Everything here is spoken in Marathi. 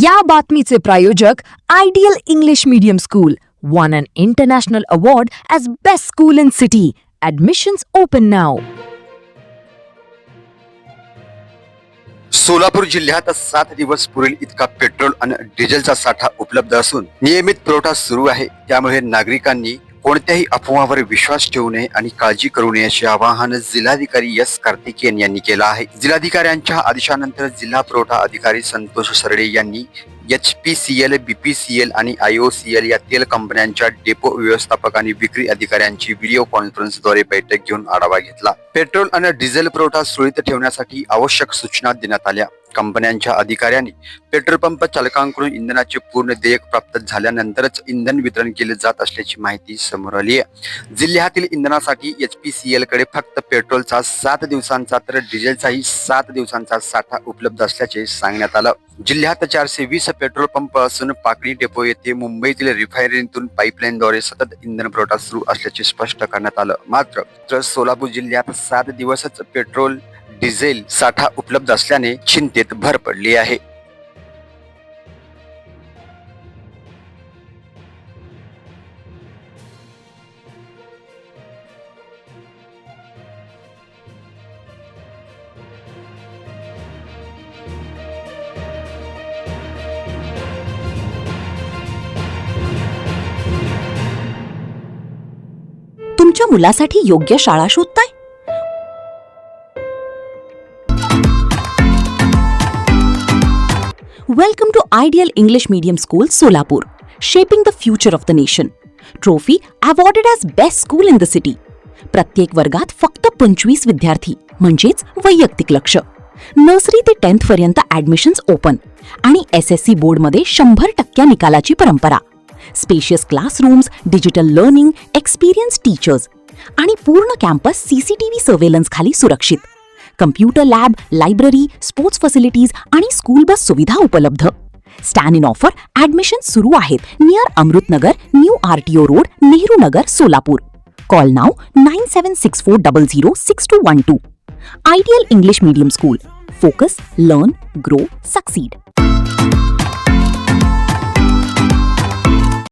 या बातमीचे प्रायोजक ideal English medium school won an international award as best school in city. Admissions open now. Solapur जिल्ह्यात 7 दिवस पुरेल इतका पेट्रोल आणि डिझेलचा साठा उपलब्ध असून नियमित पुरवठा सुरू आहे. त्यामुळे नागरिकांनी कोणत्याही अफवावर विश्वास ठेवू नये आणि काळजी करू नये असे आवाहन जिल्हाधिकारी एस कार्तिकेयन यांनी केलं आहे. जिल्हाधिकाऱ्यांच्या आदेशानंतर जिल्हा पुरवठा अधिकारी संतोष सरडे यांनी HPCL, BPCL आणि IOCL या तेल कंपन्यांच्या डेपो व्यवस्थापक आणि विक्री अधिकाऱ्यांची व्हिडिओ कॉन्फरन्सद्वारे बैठक घेऊन आढावा घेतला. पेट्रोल आणि डिझेल पुरवठा सुरळीत ठेवण्यासाठी आवश्यक सूचना देण्यात आल्या. कंपन्यांच्या अधिकाऱ्यांनी पेट्रोल पंप चालकांकडून इंधनाचे पूर्ण देयक प्राप्त झाल्यानंतरच इंधन वितरण केले जात असल्याची माहिती समोर आली आहे. जिल्ह्यातील इंधनासाठी HPCL कडे फक्त पेट्रोलचा 7 दिवसांचा तर डिझेलचाही 7 दिवसांचा साठा उपलब्ध असल्याचे सांगण्यात आलं. जिल्ह्यात 420 पेट्रोल पंप असून पाकळी डेपो येथे मुंबईतील रिफायनरीतून पाईपलाईनद्वारे सतत इंधन पुरवठा सुरू असल्याचे स्पष्ट करण्यात आलं. मात्र सोलापूर जिल्ह्यात 7 दिवसच पेट्रोल डिझेल साठा उपलब्ध असल्याने चिंतेत भर पडली आहे. तुमच्या मुलासाठी योग्य शाळा शोधताय? Welcome to Ideal English Medium School, Solapur, shaping the future of the nation. Trophy awarded as best school in the city. प्रत्येक वर्गात फक्त 25 विद्यार्थी म्हणजेच वैयक्तिक लक्ष. नर्सरी ते 10th पर्यंत ऍडमिशन्स ओपन आणि SSC बोर्ड मध्ये 100% निकालाची परंपरा. Spacious classrooms, digital learning, experience teachers आणि पूर्ण कॅम्पस CCTV सर्वेलन्स खाली सुरक्षित. Computer lab, library, sports facilities आणि स्कूल बस सुविधा उपलब्ध. स्टॅन इन ऑफर ऍडमिशन सुरू आहेत near Amrutnagar, new RTO road, Nehru Nagar, Solapur. Call now 9764006212. Ideal English Medium School. Focus, learn, grow, succeed.